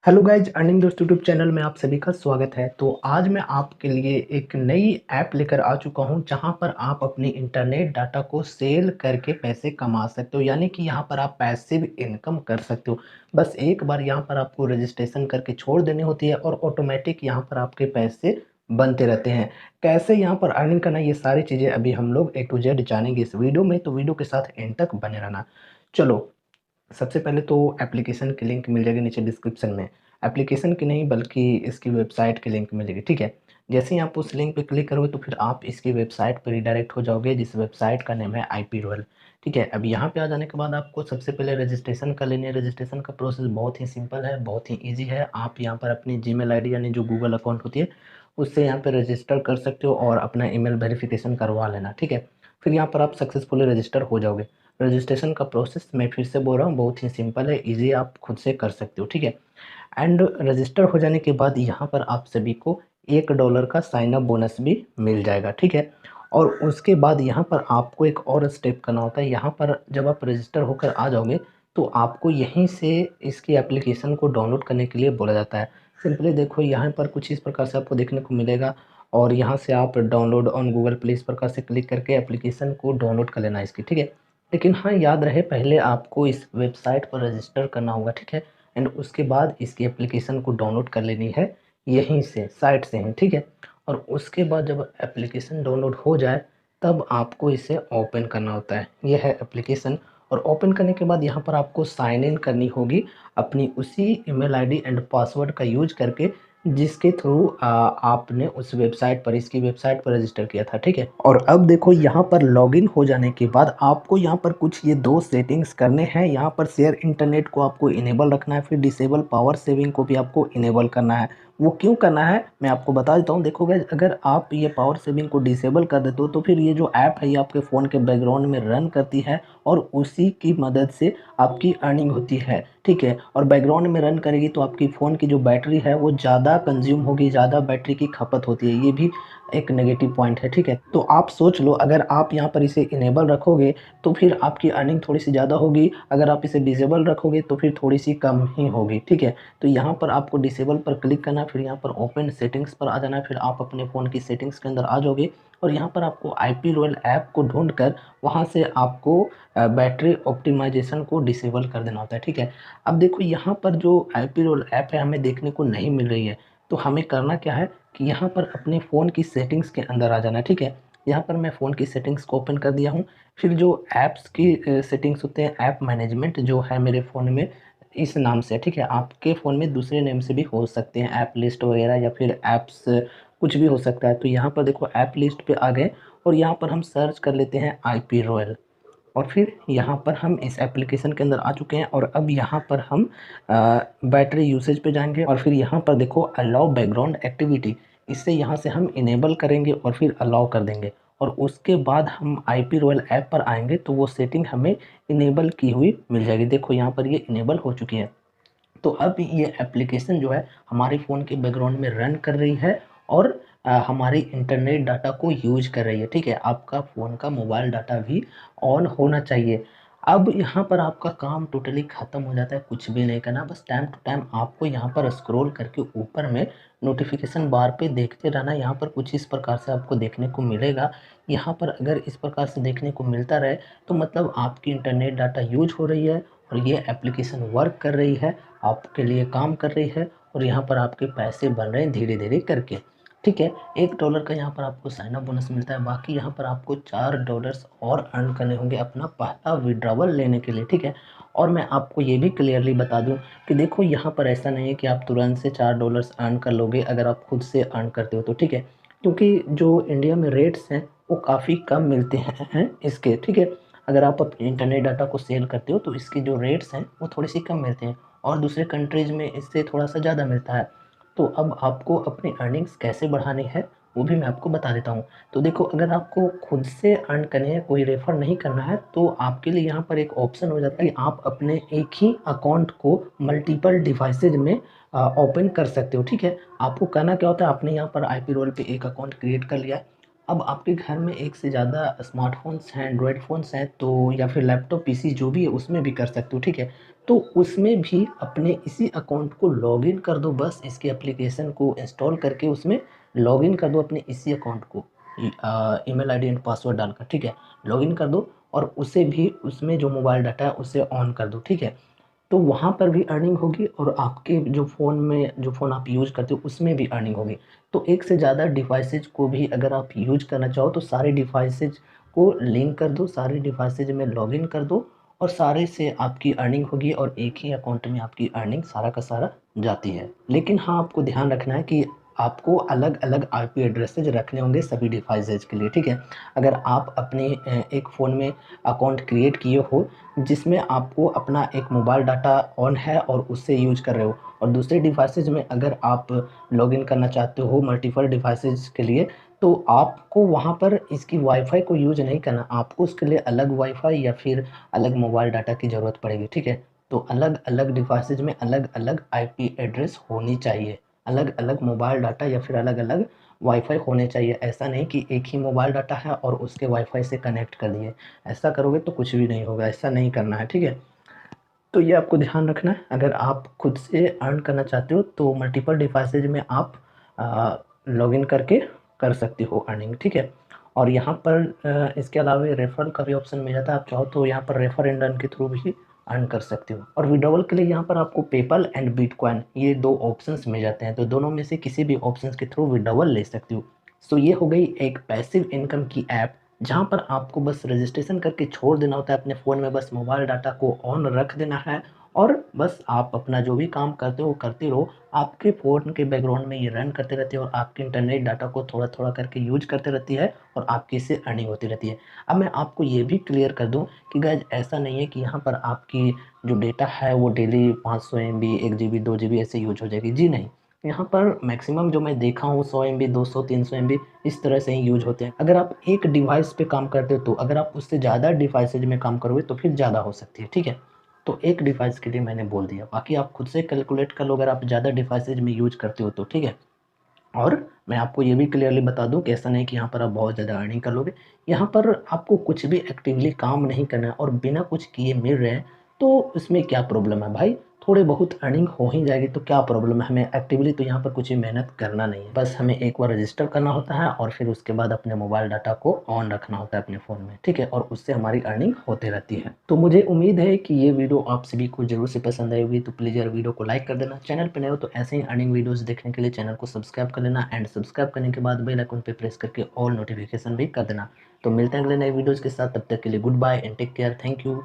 Hello guys, earning दोस्त YouTube channel में आप सभी का स्वागत है। तो आज मैं आपके लिए एक नई ऐप लेकर आ चुका हूं जहां पर आप अपनी इंटरनेट डाटा को सेल करके पैसे कमा सकते हो, यानी कि यहां पर आप पैसिव इनकम कर सकते हो। बस एक बार यहां पर आपको रजिस्ट्रेशन करके छोड़ देनी होती है और ऑटोमेटिक यहां पर आपके पैसे बनते रहते हैं। कैसे यहां पर अर्निंग करना, ये सारी चीज़ें अभी हम लोग ए टू जेड जानेंगे इस वीडियो में, तो वीडियो के साथ एंड तक बने रहना। चलो, सबसे पहले तो एप्लीकेशन की लिंक मिल जाएगी नीचे डिस्क्रिप्शन में। एप्लीकेशन की नहीं बल्कि इसकी वेबसाइट की लिंक मिलेगी, ठीक है। जैसे ही आप उस लिंक पे क्लिक करोगे तो फिर आप इसकी वेबसाइट पर रिडायरेक्ट हो जाओगे, जिस वेबसाइट का नेम है आईपी रॉयल, ठीक है। अब यहाँ पे आ जाने के बाद आपको सबसे पहले रजिस्ट्रेशन कर लेनी है। रजिस्ट्रेशन का प्रोसेस बहुत ही सिंपल है, बहुत ही ईजी है। आप यहाँ पर अपनी जीमेल आईडी यानी जो गूगल अकाउंट होती है उससे यहाँ पे रजिस्टर कर सकते हो और अपना ईमेल वेरिफिकेशन करवा लेना, ठीक है। फिर यहाँ पर आप सक्सेसफुली रजिस्टर हो जाओगे। रजिस्ट्रेशन का प्रोसेस मैं फिर से बोल रहा हूँ, बहुत ही सिंपल है, इजी, आप खुद से कर सकते हो, ठीक है। एंड रजिस्टर हो जाने के बाद यहाँ पर आप सभी को $1 का साइन अप बोनस भी मिल जाएगा, ठीक है। और उसके बाद यहाँ पर आपको एक और स्टेप करना होता है। यहाँ पर जब आप रजिस्टर होकर आ जाओगे तो आपको यहीं से इसकी एप्लीकेशन को डाउनलोड करने के लिए बोला जाता है। सिंपली देखो, यहाँ पर कुछ इस प्रकार से आपको देखने को मिलेगा और यहाँ से आप डाउनलोड ऑन गूगल प्ले इस प्रकार से क्लिक करके एप्लीकेशन को डाउनलोड कर लेना है इसकी, ठीक है। लेकिन हाँ, याद रहे पहले आपको इस वेबसाइट पर रजिस्टर करना होगा, ठीक है। एंड उसके बाद इसकी एप्लीकेशन को डाउनलोड कर लेनी है यहीं से, साइट से ही, ठीक है। और उसके बाद जब एप्लीकेशन डाउनलोड हो जाए तब आपको इसे ओपन करना होता है। यह है एप्लीकेशन। और ओपन करने के बाद यहाँ पर आपको साइन इन करनी होगी अपनी उसी ईमेल आईडी एंड पासवर्ड का यूज करके जिसके थ्रू आपने उस वेबसाइट पर, इसकी वेबसाइट पर रजिस्टर किया था, ठीक है। और अब देखो, यहाँ पर लॉगिन हो जाने के बाद आपको यहाँ पर कुछ ये दो सेटिंग्स करने हैं। यहाँ पर शेयर इंटरनेट को आपको इनेबल रखना है, फिर डिसेबल पावर सेविंग को भी आपको इनेबल करना है। वो क्यों करना है मैं आपको बता देता हूँ। देखो गाइस, अगर आप ये पावर सेविंग को डिसेबल कर देते हो तो फिर ये जो ऐप है ये आपके फ़ोन के बैकग्राउंड में रन करती है और उसी की मदद से आपकी अर्निंग होती है, ठीक है। और बैकग्राउंड में रन करेगी तो आपकी फ़ोन की जो बैटरी है वो ज़्यादा कंज्यूम होगी, ज़्यादा बैटरी की खपत होती है। ये भी एक नेगेटिव पॉइंट है, ठीक है। तो आप सोच लो, अगर आप यहाँ पर इसे इनेबल रखोगे तो फिर आपकी अर्निंग थोड़ी सी ज़्यादा होगी, अगर आप इसे डिसेबल रखोगे तो फिर थोड़ी सी कम ही होगी, ठीक है। तो यहाँ पर आपको डिसेबल पर क्लिक करना, फिर यहाँ पर ओपन सेटिंग्स पर आ जाना, फिर आप अपने फ़ोन की सेटिंग्स के अंदर आ जाओगे और यहाँ पर आपको आईपी रॉयल ऐप को ढूंढकर वहाँ से आपको बैटरी ऑप्टिमाइजेशन को डिसेबल कर देना होता है, ठीक है। अब देखो, यहाँ पर जो आईपी रॉयल ऐप है हमें देखने को नहीं मिल रही है, तो हमें करना क्या है कि यहाँ पर अपने फ़ोन की सेटिंग्स के अंदर आ जाना है, ठीक है। यहाँ पर मैं फ़ोन की सेटिंग्स को ओपन कर दिया हूँ। फिर जो ऐप्स की सेटिंग्स होते हैं, ऐप मैनेजमेंट जो है मेरे फ़ोन में इस नाम से, ठीक है। आपके फ़ोन में दूसरे नेम से भी हो सकते हैं, ऐप लिस्ट वगैरह या फिर ऐप्स कुछ भी हो सकता है। तो यहाँ पर देखो, ऐप लिस्ट पे आ गए और यहाँ पर हम सर्च कर लेते हैं आईपी रॉयल और फिर यहाँ पर हम इस एप्लीकेशन के अंदर आ चुके हैं। और अब यहाँ पर हम बैटरी यूसेज पे जाएंगे और फिर यहाँ पर देखो अलाउ बैकग्राउंड एक्टिविटी, इससे यहाँ से हम इनेबल करेंगे और फिर अलाउ कर देंगे। और उसके बाद हम आईपी रॉयल ऐप पर आएंगे तो वो सेटिंग हमें इनेबल की हुई मिल जाएगी। देखो, यहाँ पर ये इनेबल हो चुकी है। तो अब ये एप्लीकेशन जो है हमारे फ़ोन के बैकग्राउंड में रन कर रही है और हमारी इंटरनेट डाटा को यूज कर रही है, ठीक है। आपका फ़ोन का मोबाइल डाटा भी ऑन होना चाहिए। अब यहाँ पर आपका काम टोटली ख़त्म हो जाता है, कुछ भी नहीं करना, बस टाइम टू टाइम आपको यहाँ पर स्क्रॉल करके ऊपर में नोटिफिकेशन बार पे देखते रहना। यहाँ पर कुछ इस प्रकार से आपको देखने को मिलेगा। यहाँ पर अगर इस प्रकार से देखने को मिलता रहे तो मतलब आपकी इंटरनेट डाटा यूज हो रही है और ये एप्लीकेशन वर्क कर रही है, आपके लिए काम कर रही है और यहाँ पर आपके पैसे बन रहे हैं धीरे धीरे करके, ठीक है। $1 का यहाँ पर आपको साइन अप बोनस मिलता है। बाकी यहाँ पर आपको $4 और अर्न करने होंगे अपना पहला विड्रॉवल लेने के लिए, ठीक है। और मैं आपको ये भी क्लियरली बता दूं कि देखो, यहाँ पर ऐसा नहीं है कि आप तुरंत से $4 अर्न कर लोगे अगर आप खुद से अर्न करते हो तो, ठीक है। क्योंकि जो इंडिया में रेट्स हैं वो काफ़ी कम मिलते हैं इसके, ठीक है। अगर आप अपने इंटरनेट डाटा को सेल करते हो तो इसकी जो रेट्स हैं वो थोड़ी सी कम मिलते हैं और दूसरे कंट्रीज़ में इससे थोड़ा सा ज़्यादा मिलता है। तो अब आपको अपनी अर्निंग्स कैसे बढ़ानी है वो भी मैं आपको बता देता हूँ। तो देखो, अगर आपको खुद से अर्न करनी है, कोई रेफ़र नहीं करना है, तो आपके लिए यहाँ पर एक ऑप्शन हो जाता है कि आप अपने एक ही अकाउंट को मल्टीपल डिवाइसेज में ओपन कर सकते हो, ठीक है। आपको करना क्या होता है, आपने यहाँ पर आईपी रोल पे एक अकाउंट क्रिएट कर लिया। अब आपके घर में एक से ज़्यादा स्मार्टफ़ोन्स हैं, एंड्रॉयड फ़ोन्स हैं, तो या फिर लैपटॉप, पीसी जो भी है उसमें भी कर सकते हो, ठीक है। तो उसमें भी अपने इसी अकाउंट को लॉगिन कर दो, बस इसकी एप्लीकेशन को इंस्टॉल करके उसमें लॉगिन कर दो अपने इसी अकाउंट को ईमेल आईडी एंड पासवर्ड डालकर, ठीक है। लॉगिन कर दो और उसे भी उसमें जो मोबाइल डाटा है उसे ऑन कर दो, ठीक है। तो वहाँ पर भी अर्निंग होगी और आपके जो फ़ोन में जो फ़ोन आप यूज़ करते हो उसमें भी अर्निंग होगी। तो एक से ज़्यादा डिवाइसेज़ को भी अगर आप यूज़ करना चाहो तो सारे डिवाइसेज़ को लिंक कर दो, सारे डिवाइसेज़ में लॉगिन कर दो और सारे से आपकी अर्निंग होगी और एक ही अकाउंट में आपकी अर्निंग सारा का सारा जाती है। लेकिन हाँ, आपको ध्यान रखना है कि आपको अलग-अलग आईपी एड्रेसेज़ रखने होंगे सभी डिवाइसेज़ के लिए, ठीक है। अगर आप अपने एक फ़ोन में अकाउंट क्रिएट किए हो जिसमें आपको अपना एक मोबाइल डाटा ऑन है और उससे यूज़ कर रहे हो और दूसरे डिवाइसेज़ में अगर आप लॉगिन करना चाहते हो मल्टीपल डिवाइसेज़ के लिए, तो आपको वहाँ पर इसकी वाईफ़ाई को यूज़ नहीं करना, आपको उसके लिए अलग वाईफ़ाई या फिर अलग मोबाइल डाटा की ज़रूरत पड़ेगी, ठीक है। तो अलग-अलग डिवाइसेज़ में अलग-अलग आईपी एड्रेस होनी चाहिए, अलग-अलग मोबाइल डाटा या फिर अलग-अलग वाईफ़ाई होने चाहिए। ऐसा नहीं कि एक ही मोबाइल डाटा है और उसके वाईफ़ाई से कनेक्ट कर दिए। ऐसा करोगे तो कुछ भी नहीं होगा, ऐसा नहीं करना है, ठीक है? तो ये आपको ध्यान रखना है, अगर आप खुद से अर्न करना चाहते हो तो मल्टीपल डिवाइसेज़ में आप लॉगिन करके कर सकते हो अर्निंग, ठीक है? और यहाँ पर इसके अलावा रेफ़रल का भी ऑप्शन मिल जाता है, आप चाहो तो यहाँ पर रेफ़र एंड अर्न के थ्रू भी अर्न कर सकते हो। और विड्रॉवल के लिए यहाँ पर आपको पेपल एंड बिटकॉइन ये 2 ऑप्शंस मिल जाते हैं, तो दोनों में से किसी भी ऑप्शंस के थ्रू विड्रॉवल ले सकते हो। सो ये हो गई एक पैसिव इनकम की ऐप जहाँ पर आपको बस रजिस्ट्रेशन करके छोड़ देना होता है अपने फ़ोन में, बस मोबाइल डाटा को ऑन रख देना है और बस आप अपना जो भी काम करते हो करते रहो। आपके फ़ोन के बैकग्राउंड में ये रन करते रहते हैं और आपके इंटरनेट डाटा को थोड़ा-थोड़ा करके यूज़ करते रहती है और आपकी इससे अर्निंग होती रहती है। अब मैं आपको ये भी क्लियर कर दूँ कि गाइज़ ऐसा नहीं है कि यहाँ पर आपकी जो डेटा है वो डेली 500 एमबी, 1 जीबी, 2 जीबी ऐसे यूज़ हो जाएगी। जी नहीं। यहाँ पर मैक्सिमम जो मैं देखा हूँ 100 एमबी, 200, 300 एमबी इस तरह से ही यूज़ होते हैं। अगर आप एक डिवाइस पे काम करते हो तो अगर आप उससे ज़्यादा डिवाइसेज़ में काम करोगे तो फिर ज़्यादा हो सकती है, ठीक है? तो एक डिवाइस के लिए मैंने बोल दिया, बाकी आप खुद से कैलकुलेट कर लो अगर आप ज़्यादा डिवाइसेज़ में यूज़ करते हो तो, ठीक है? और मैं आपको ये भी क्लियरली बता दूँ कि ऐसा नहीं कि यहाँ पर आप बहुत ज़्यादा अर्निंग कर लोगे। यहाँ पर आपको कुछ भी एक्टिवली काम नहीं करना है और बिना कुछ किए मिल रहे हैं, तो इसमें क्या प्रॉब्लम है भाई? थोड़े बहुत अर्निंग हो ही जाएगी तो क्या प्रॉब्लम है? हमें एक्टिवली तो यहाँ पर कुछ भी मेहनत करना नहीं है। बस हमें एक बार रजिस्टर करना होता है और फिर उसके बाद अपने मोबाइल डाटा को ऑन रखना होता है अपने फ़ोन में, ठीक है? और उससे हमारी अर्निंग होती रहती है। तो मुझे उम्मीद है कि ये वीडियो आप सभी को ज़रूर से पसंद आई होगी, तो प्लीज़ यार वीडियो को लाइक कर देना। चैनल पे नए हो तो ऐसे ही अर्निंग वीडियोज़ देखने के लिए चैनल को सब्सक्राइब कर लेना एंड सब्सक्राइब करने के बाद बेल आइकन पे प्रेस करके ऑल नोटिफ़िकेशन भी कर देना। तो मिलते हैं अगले नए वीडियोज़ के साथ, तब तक के लिए good bye and take care. Thank you.